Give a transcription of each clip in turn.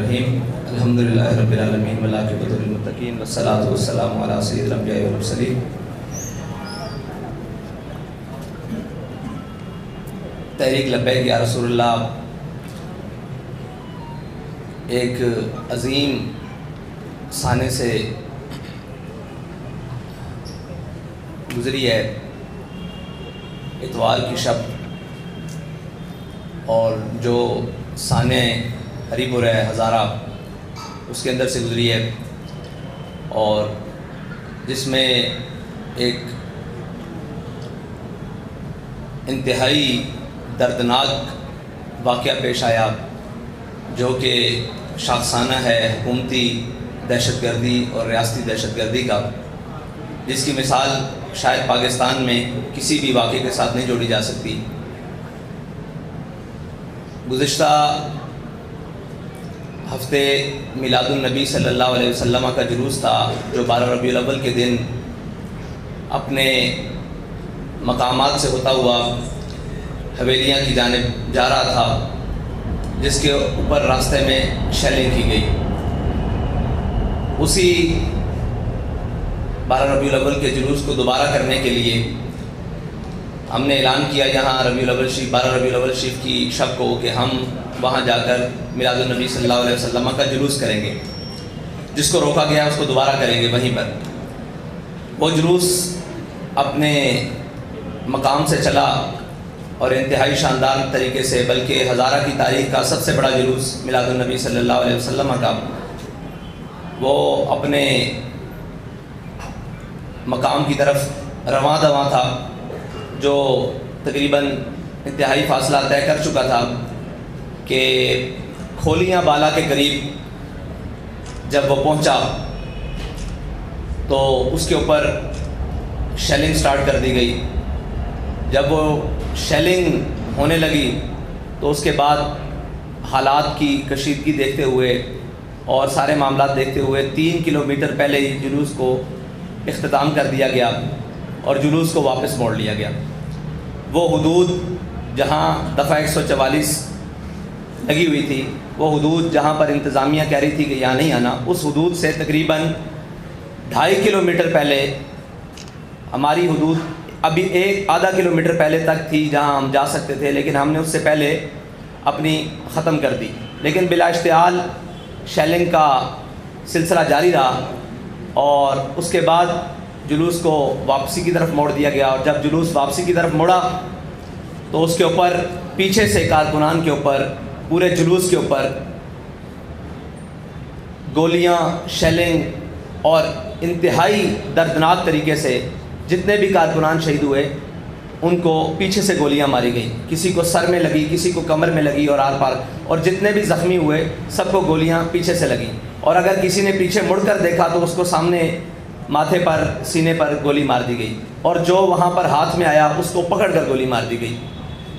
الرحیم الحمدللہ رب العالمین والعاقبۃ للمتقین والصلاۃ والسلام علی سید الانبیاء والمرسلین۔ تحریک لبیک یا رسول اللہ ایک عظیم سانے سے گزری ہے، اتوار کی شب، اور جو سانے ہری پور ہے ہزارہ اس کے اندر سے گزری ہے، اور جس میں ایک انتہائی دردناک واقعہ پیش آیا جو کہ شاخسانہ ہے حکومتی دہشت گردی اور ریاستی دہشت گردی کا، جس کی مثال شاید پاکستان میں کسی بھی واقعے کے ساتھ نہیں جوڑی جا سکتی۔ گزشتہ ہفتے میلاد النبی صلی اللہ علیہ وسلم کا جلوس تھا جو 12 ربیع الاول کے دن اپنے مقامات سے ہوتا ہوا حویلیاں کی جانب جا رہا تھا، جس کے اوپر راستے میں شیلنگ کی گئی۔ اسی 12 ربیع الاول کے جلوس کو دوبارہ کرنے کے لیے ہم نے اعلان کیا یہاں 12 ربیع الاول شریف کی شب کو کہ ہم وہاں جا کر میلاد النبی صلی اللہ علیہ وسلم کا جلوس کریں گے، جس کو روکا گیا اس کو دوبارہ کریں گے وہیں پر۔ وہ جلوس اپنے مقام سے چلا اور انتہائی شاندار طریقے سے، بلکہ ہزارہ کی تاریخ کا سب سے بڑا جلوس میلاد النبی صلی اللہ علیہ وسلم کا، وہ اپنے مقام کی طرف رواں دواں تھا، جو تقریباً انتہائی فاصلہ طے کر چکا تھا کہ کھولیاں بالا کے قریب جب وہ پہنچا تو اس کے اوپر شیلنگ سٹارٹ کر دی گئی۔ جب وہ شیلنگ ہونے لگی تو اس کے بعد حالات کی کشیدگی دیکھتے ہوئے اور سارے معاملات دیکھتے ہوئے 3 کلومیٹر پہلے ہی جلوس کو اختتام کر دیا گیا اور جلوس کو واپس موڑ لیا گیا۔ وہ حدود جہاں دفعہ 144 لگی ہوئی تھی، وہ حدود جہاں پر انتظامیہ کہہ رہی تھی کہ یہاں نہیں آنا، اس حدود سے تقریباً 2.5 کلومیٹر پہلے ہماری حدود ابھی آدھا کلومیٹر پہلے تک تھی جہاں ہم جا سکتے تھے، لیکن ہم نے اس سے پہلے اپنی ختم کر دی۔ لیکن بلا اشتعال شیلنگ کا سلسلہ جاری رہا اور اس کے بعد جلوس کو واپسی کی طرف موڑ دیا گیا، اور جب جلوس واپسی کی طرف موڑا تو اس کے اوپر پیچھے سے کارکنان کے اوپر، پورے جلوس کے اوپر گولیاں، شیلنگ اور انتہائی دردناک طریقے سے جتنے بھی کارکنان شہید ہوئے ان کو پیچھے سے گولیاں ماری گئیں، کسی کو سر میں لگی، کسی کو کمر میں لگی اور آر پار، اور جتنے بھی زخمی ہوئے سب کو گولیاں پیچھے سے لگیں، اور اگر کسی نے پیچھے مڑ کر دیکھا تو اس کو سامنے ماتھے پر، سینے پر گولی مار دی گئی، اور جو وہاں پر ہاتھ میں آیا اس کو پکڑ کر گولی مار دی گئی۔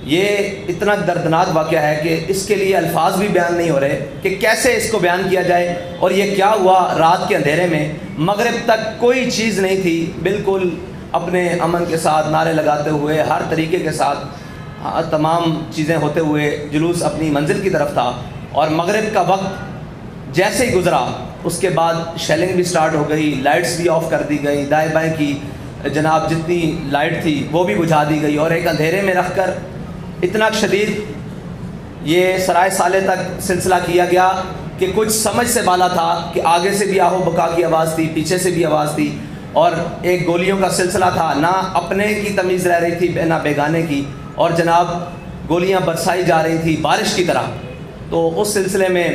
یہ اتنا دردناک واقعہ ہے کہ اس کے لیے الفاظ بھی بیان نہیں ہو رہے کہ کیسے اس کو بیان کیا جائے۔ اور یہ کیا ہوا رات کے اندھیرے میں، مغرب تک کوئی چیز نہیں تھی، بالکل اپنے امن کے ساتھ نعرے لگاتے ہوئے ہر طریقے کے ساتھ تمام چیزیں ہوتے ہوئے جلوس اپنی منزل کی طرف تھا، اور مغرب کا وقت جیسے ہی گزرا اس کے بعد شیلنگ بھی سٹارٹ ہو گئی، لائٹس بھی آف کر دی گئی، دائیں بائیں کی جناب جتنی لائٹ تھی وہ بھی بجھا دی گئی، اور ایک اندھیرے میں رکھ کر اتنا شدید یہ سرائے سالے تک سلسلہ کیا گیا کہ کچھ سمجھ سے بالا تھا کہ آگے سے بھی آہو بکا کی آواز تھی، پیچھے سے بھی آواز تھی، اور ایک گولیوں کا سلسلہ تھا، نہ اپنے کی تمیز رہ رہی تھی نہ بیگانے کی، اور جناب گولیاں برسائی جا رہی تھی بارش کی طرح۔ تو اس سلسلے میں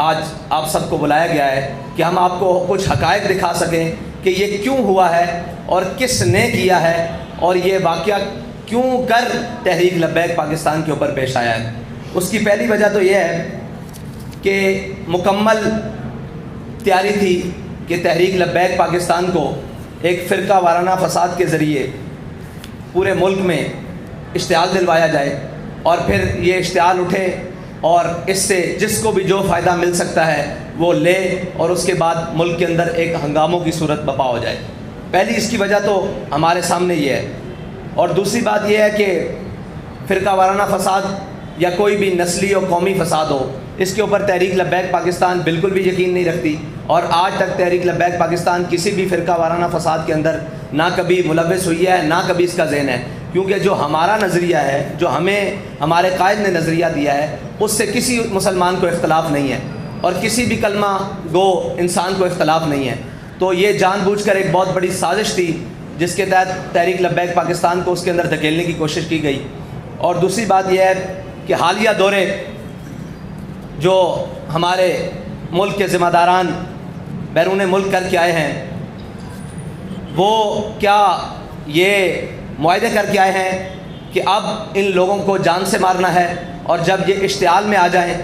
آج آپ سب کو بلایا گیا ہے کہ ہم آپ کو کچھ حقائق دکھا سکیں کہ یہ کیوں ہوا ہے اور کس نے کیا ہے، اور یہ واقعہ کیوں کر تحریک لبیک پاکستان کے اوپر پیش آیا ہے۔ اس کی پہلی وجہ تو یہ ہے کہ مکمل تیاری تھی کہ تحریک لبیک پاکستان کو ایک فرقہ وارانہ فساد کے ذریعے پورے ملک میں اشتعال دلوایا جائے، اور پھر یہ اشتعال اٹھے اور اس سے جس کو بھی جو فائدہ مل سکتا ہے وہ لے، اور اس کے بعد ملک کے اندر ایک ہنگاموں کی صورت بپا ہو جائے۔ پہلی اس کی وجہ تو ہمارے سامنے یہ ہے، اور دوسری بات یہ ہے کہ فرقہ وارانہ فساد یا کوئی بھی نسلی اور قومی فساد ہو، اس کے اوپر تحریک لبیک پاکستان بالکل بھی یقین نہیں رکھتی، اور آج تک تحریک لبیک پاکستان کسی بھی فرقہ وارانہ فساد کے اندر نہ کبھی ملوث ہوئی ہے، نہ کبھی اس کا ذہن ہے، کیونکہ جو ہمارا نظریہ ہے، جو ہمیں ہمارے قائد نے نظریہ دیا ہے، اس سے کسی مسلمان کو اختلاف نہیں ہے، اور کسی بھی کلمہ گو انسان کو اختلاف نہیں ہے۔ تو یہ جان بوجھ کر ایک بہت بڑی سازش تھی جس کے تحت تحریک لبیک پاکستان کو اس کے اندر دھکیلنے کی کوشش کی گئی۔ اور دوسری بات یہ ہے کہ حالیہ دورے جو ہمارے ملک کے ذمہ داران بیرون ملک کر کے آئے ہیں، وہ کیا یہ معاہدے کر کے آئے ہیں کہ اب ان لوگوں کو جان سے مارنا ہے، اور جب یہ اشتعال میں آ جائیں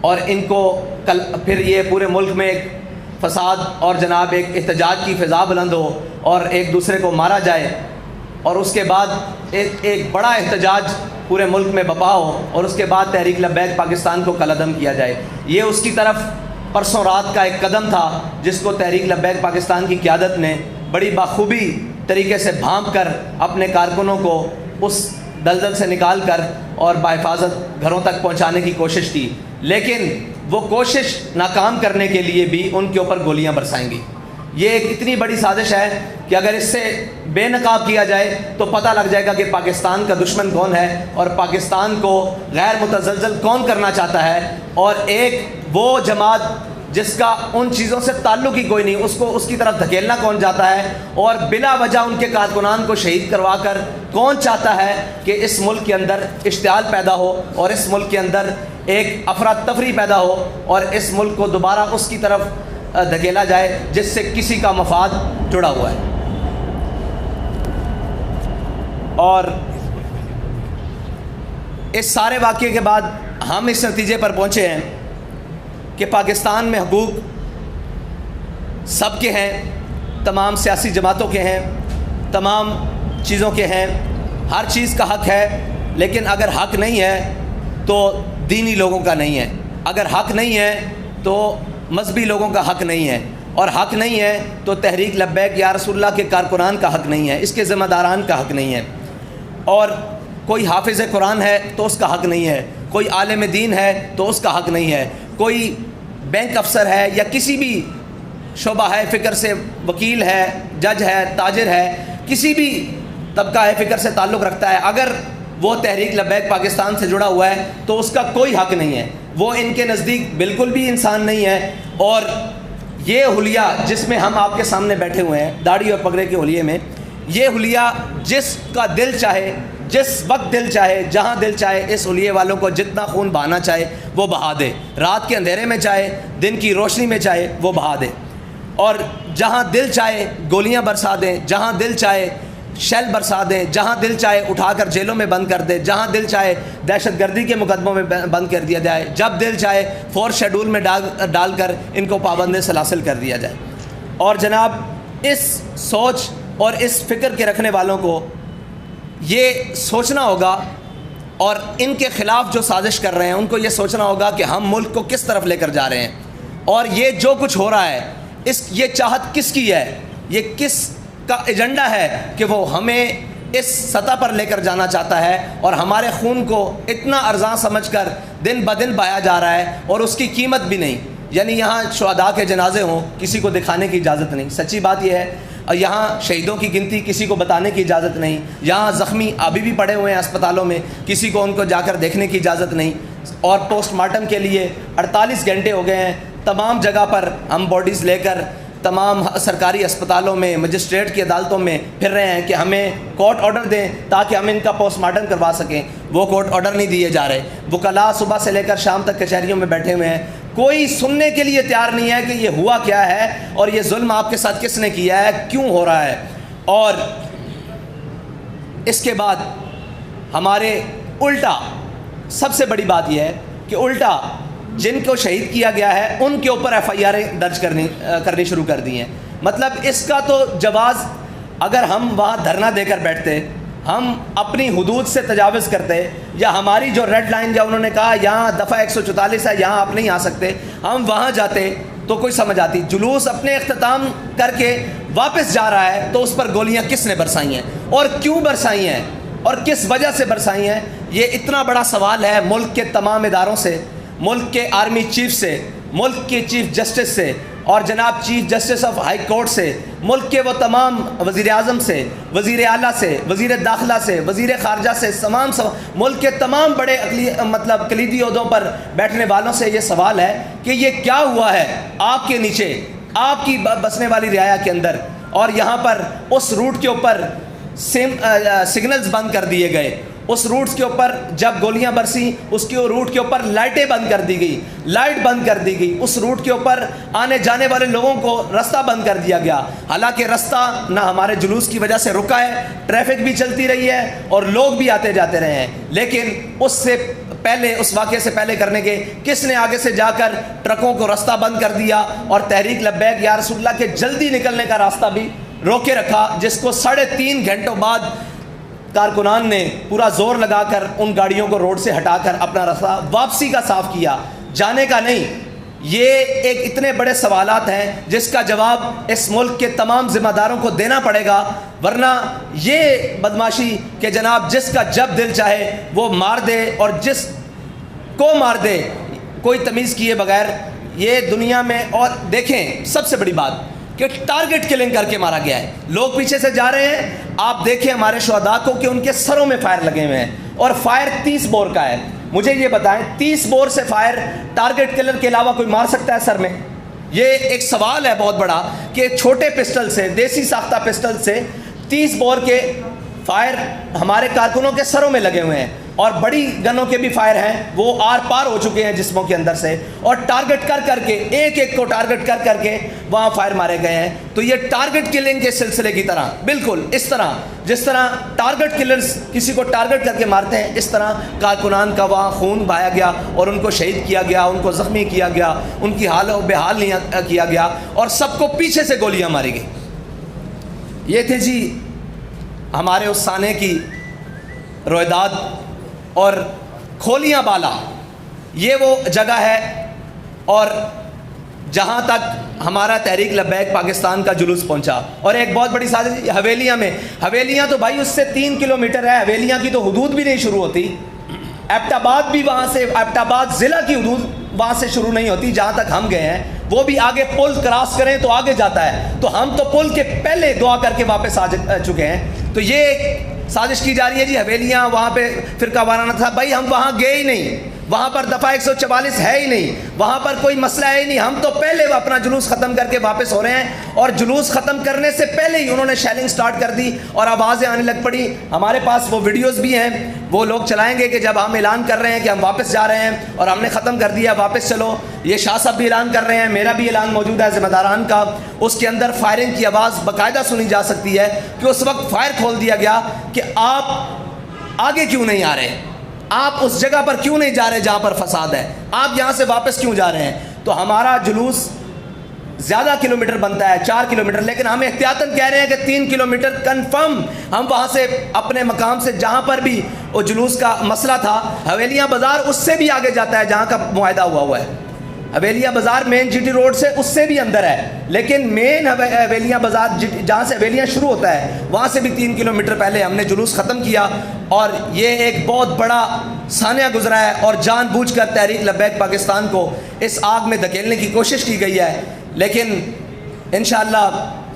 اور ان کو پھر یہ پورے ملک میں ایک فساد اور جناب ایک احتجاج کی فضا بلند ہو اور ایک دوسرے کو مارا جائے، اور اس کے بعد ایک بڑا احتجاج پورے ملک میں بپا ہو، اور اس کے بعد تحریک لبیک پاکستان کو کالعدم کیا جائے۔ یہ اس کی طرف پرسوں رات کا ایک قدم تھا جس کو تحریک لبیک پاکستان کی قیادت نے بڑی بخوبی طریقے سے بھانپ کر اپنے کارکنوں کو اس دلدل سے نکال کر اور بحفاظت گھروں تک پہنچانے کی کوشش کی، لیکن وہ کوشش ناکام کرنے کے لیے بھی ان کے اوپر گولیاں برسائیں گی۔ یہ ایک اتنی بڑی سازش ہے کہ اگر اس سے بے نقاب کیا جائے تو پتہ لگ جائے گا کہ پاکستان کا دشمن کون ہے، اور پاکستان کو غیر متزلزل کون کرنا چاہتا ہے، اور ایک وہ جماعت جس کا ان چیزوں سے تعلق ہی کوئی نہیں، اس کی طرف دھکیلنا کون چاہتا ہے، اور بلا وجہ ان کے کارکنان کو شہید کروا کر کون چاہتا ہے کہ اس ملک کے اندر اشتعال پیدا ہو، اور اس ملک کے اندر ایک افراتفری پیدا ہو، اور اس ملک کو دوبارہ اس کی طرف دھکیلا جائے جس سے کسی کا مفاد جڑا ہوا ہے۔ اور اس سارے واقعے کے بعد ہم اس نتیجے پر پہنچے ہیں کہ پاکستان میں حقوق سب کے ہیں، تمام سیاسی جماعتوں کے ہیں، تمام چیزوں کے ہیں، ہر چیز کا حق ہے، لیکن اگر حق نہیں ہے تو دینی لوگوں کا نہیں ہے، اگر حق نہیں ہے تو مذہبی لوگوں کا حق نہیں ہے، اور حق نہیں ہے تو تحریک لبیک یا رسول اللہ کے کارکنان کا حق نہیں ہے، اس کے ذمہ داران کا حق نہیں ہے، اور کوئی حافظ قرآن ہے تو اس کا حق نہیں ہے، کوئی عالم دین ہے تو اس کا حق نہیں ہے، کوئی بینک افسر ہے یا کسی بھی شعبہ ہے فکر سے وکیل ہے، جج ہے، تاجر ہے، کسی بھی طبقہ ہے فکر سے تعلق رکھتا ہے، اگر وہ تحریک لبیک پاکستان سے جڑا ہوا ہے تو اس کا کوئی حق نہیں ہے، وہ ان کے نزدیک بالکل بھی انسان نہیں ہے۔ اور یہ حلیہ جس میں ہم آپ کے سامنے بیٹھے ہوئے ہیں، داڑھی اور پگڑے کے حلیے میں، یہ حلیہ جس کا دل چاہے، جس وقت دل چاہے، جہاں دل چاہے، اس حلیے والوں کو جتنا خون بہانا چاہے وہ بہا دے، رات کے اندھیرے میں چاہے، دن کی روشنی میں چاہے وہ بہا دے، اور جہاں دل چاہے گولیاں برسا دیں، جہاں دل چاہے شیل برسا دیں، جہاں دل چاہے اٹھا کر جیلوں میں بند کر دیں، جہاں دل چاہے دہشت گردی کے مقدموں میں بند کر دیا جائے، جب دل چاہے فورس شیڈول میں ڈال کر ان کو پابند سلاسل کر دیا جائے۔ اور جناب اس سوچ اور اس فکر کے رکھنے والوں کو یہ سوچنا ہوگا، اور ان کے خلاف جو سازش کر رہے ہیں ان کو یہ سوچنا ہوگا کہ ہم ملک کو کس طرف لے کر جا رہے ہیں، اور یہ جو کچھ ہو رہا ہے یہ چاہت کس کی ہے، یہ کس کا ایجنڈا ہے کہ وہ ہمیں اس سطح پر لے کر جانا چاہتا ہے، اور ہمارے خون کو اتنا ارزاں سمجھ کر دن بدن بایا جا رہا ہے، اور اس کی قیمت بھی نہیں، یعنی یہاں شہداء کے جنازے ہوں کسی کو دکھانے کی اجازت نہیں، سچی بات یہ ہے، اور یہاں شہیدوں کی گنتی کسی کو بتانے کی اجازت نہیں، یہاں زخمی ابھی بھی پڑے ہوئے ہیں اسپتالوں میں، کسی کو ان کو جا کر دیکھنے کی اجازت نہیں، اور پوسٹ مارٹم کے لیے 48 گھنٹے ہو گئے ہیں، تمام جگہ پر ہم باڈیز لے کر تمام سرکاری اسپتالوں میں، مجسٹریٹ کی عدالتوں میں پھر رہے ہیں کہ ہمیں کورٹ آرڈر دیں تاکہ ہم ان کا پوسٹ مارٹم کروا سکیں، وہ کورٹ آرڈر نہیں دیے جا رہے، وکلاء صبح سے لے کر شام تک کچہریوں میں بیٹھے ہوئے ہیں، کوئی سننے کے لیے تیار نہیں ہے کہ یہ ہوا کیا ہے، اور یہ ظلم آپ کے ساتھ کس نے کیا ہے، کیوں ہو رہا ہے۔ اور اس کے بعد ہمارے الٹا سب سے بڑی بات یہ ہے کہ الٹا جن کو شہید کیا گیا ہے ان کے اوپر ایف آئی آریں درج کرنی شروع کر دی ہیں۔ مطلب اس کا تو جواز، اگر ہم وہاں دھرنا دے کر بیٹھتے، ہم اپنی حدود سے تجاوز کرتے، یا ہماری جو ریڈ لائن یا انہوں نے کہا یہاں دفعہ 144 ہے یہاں آپ نہیں آ سکتے، ہم وہاں جاتے تو کوئی سمجھ آتی۔ جلوس اپنے اختتام کر کے واپس جا رہا ہے تو اس پر گولیاں کس نے برسائی ہیں، اور کیوں برسائی ہیں، اور کس وجہ سے برسائی ہیں، یہ اتنا بڑا سوال ہے ملک کے تمام اداروں سے، ملک کے آرمی چیف سے، ملک کے چیف جسٹس سے اور جناب chief justice of high court سے، ملک کے وہ تمام وزیر اعظم سے، وزیر اعلیٰ سے، وزیر داخلہ سے، وزیر خارجہ سے، ملک کے تمام بڑے کلیدی عہدوں پر بیٹھنے والوں سے یہ سوال ہے کہ یہ کیا ہوا ہے آپ کے نیچے، آپ کی بسنے والی رعایا کے اندر، اور یہاں پر اس روٹ کے اوپر سگنلز بند کر دیے گئے، اس روٹس کے اوپر جب گولیاں برسی اس کے روٹ کے اوپر لائٹیں بند کر دی گئی، لائٹ بند کر دی گئی، اس روٹ کے اوپر آنے جانے والے لوگوں کو رستہ بند کر دیا گیا، حالانکہ رستہ نہ ہمارے جلوس کی وجہ سے رکا ہے، ٹریفک بھی چلتی رہی ہے اور لوگ بھی آتے جاتے رہے ہیں، لیکن اس واقعے سے پہلے کرنے کے کس نے آگے سے جا کر ٹرکوں کو رستہ بند کر دیا اور تحریک لبیک یا رسول اللہ کے جلدی نکلنے کا راستہ بھی روکے رکھا، جس کو 3.5 گھنٹوں بعد کارکنان نے پورا زور لگا کر ان گاڑیوں کو روڈ سے ہٹا کر اپنا راستہ واپسی کا صاف کیا، جانے کا نہیں۔ یہ ایک اتنے بڑے سوالات ہیں جس کا جواب اس ملک کے تمام ذمہ داروں کو دینا پڑے گا، ورنہ یہ بدماشی کہ جناب جس کا جب دل چاہے وہ مار دے اور جس کو مار دے کوئی تمیز کیے بغیر، یہ دنیا میں۔ اور دیکھیں سب سے بڑی بات کہ ٹارگٹ کلنگ کر کے مارا گیا ہے، لوگ پیچھے سے جا رہے ہیں، آپ دیکھیں ہمارے شہداء کو کہ ان کے سروں میں فائر لگے ہوئے ہیں، اور فائر 30 بور کا ہے۔ مجھے یہ بتائیں 30 بور سے فائر ٹارگٹ کلر کے علاوہ کوئی مار سکتا ہے سر میں؟ یہ ایک سوال ہے بہت بڑا کہ چھوٹے پسٹل سے، دیسی ساختہ پسٹل سے 30 بور کے فائر ہمارے کارکنوں کے سروں میں لگے ہوئے ہیں، اور بڑی گنوں کے بھی فائر ہیں، وہ آر پار ہو چکے ہیں جسموں کے اندر سے، اور ٹارگٹ کر کے ایک ایک کو ٹارگٹ کر کے وہاں فائر مارے گئے ہیں۔ تو یہ ٹارگٹ کلنگ کے سلسلے کی طرح، بالکل اس طرح جس طرح ٹارگٹ کلرز کسی کو ٹارگٹ کر کے مارتے ہیں، اس طرح کارکنان کا وہاں خون بہایا گیا اور ان کو شہید کیا گیا، ان کو زخمی کیا گیا، ان کی حال و بحال نہیں کیا گیا، اور سب کو پیچھے سے گولیاں ماری گئی۔ یہ تھے جی ہمارے اس سانے کی رویداد، اور کھولیاں بالا یہ وہ جگہ ہے، اور جہاں تک ہمارا تحریک لبیک پاکستان کا جلوس پہنچا، اور ایک بہت بڑی سازش حویلیاں تو بھائی اس سے 3 کلومیٹر ہے، حویلیاں کی تو حدود بھی نہیں شروع ہوتی، ایبٹ آباد بھی وہاں سے، ایبٹ آباد ضلع کی حدود وہاں سے شروع نہیں ہوتی جہاں تک ہم گئے ہیں، وہ بھی آگے پل کراس کریں تو آگے جاتا ہے، تو ہم تو پل کے پہلے دعا کر کے واپس آ چکے ہیں۔ تو یہ ایک سازش کی جا رہی ہے جی حویلیاں وہاں پہ فرقہ وارانہ تھا، بھائی ہم وہاں گئے ہی نہیں، وہاں پر دفعہ 144 ہے ہی نہیں، وہاں پر کوئی مسئلہ ہے ہی نہیں، ہم تو پہلے اپنا جلوس ختم کر کے واپس ہو رہے ہیں، اور جلوس ختم کرنے سے پہلے ہی انہوں نے شیلنگ سٹارٹ کر دی اور آوازیں آنے لگ پڑی۔ ہمارے پاس وہ ویڈیوز بھی ہیں، وہ لوگ چلائیں گے کہ جب ہم اعلان کر رہے ہیں کہ ہم واپس جا رہے ہیں اور ہم نے ختم کر دیا واپس چلو، یہ شاہ صاحب بھی اعلان کر رہے ہیں، میرا بھی اعلان موجود ہے ذمہ داران کا، اس کے اندر فائرنگ کی آواز باقاعدہ سنی جا سکتی ہے کہ اس وقت فائر کھول دیا گیا کہ آپ آگے کیوں نہیں آ رہے، آپ اس جگہ پر کیوں نہیں جا رہے جہاں پر فساد ہے، آپ یہاں سے واپس کیوں جا رہے ہیں۔ تو ہمارا جلوس زیادہ کلومیٹر بنتا ہے، 4 کلومیٹر، لیکن ہم احتیاطاً کہہ رہے ہیں کہ 3 کلومیٹر کنفرم ہم وہاں سے اپنے مقام سے جہاں پر بھی وہ جلوس کا مسئلہ تھا، حویلیاں بازار اس سے بھی آگے جاتا ہے جہاں کا معاہدہ ہوا ہے، حویلیاں بازار مین جی ٹی روڈ سے اس سے بھی اندر ہے، لیکن مین حویلیاں بازار جہاں سے حویلیاں شروع ہوتا ہے وہاں سے بھی 3 کلومیٹر پہلے ہم نے جلوس ختم کیا، اور یہ ایک بہت بڑا سانحہ گزرا ہے، اور جان بوجھ کر تحریک لبیک پاکستان کو اس آگ میں دھکیلنے کی کوشش کی گئی ہے، لیکن انشاءاللہ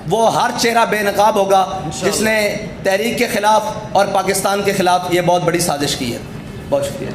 وہ ہر چہرہ بے نقاب ہوگا جس نے تحریک کے خلاف اور پاکستان کے خلاف یہ بہت بڑی سازش کی ہے۔ بہت شکریہ۔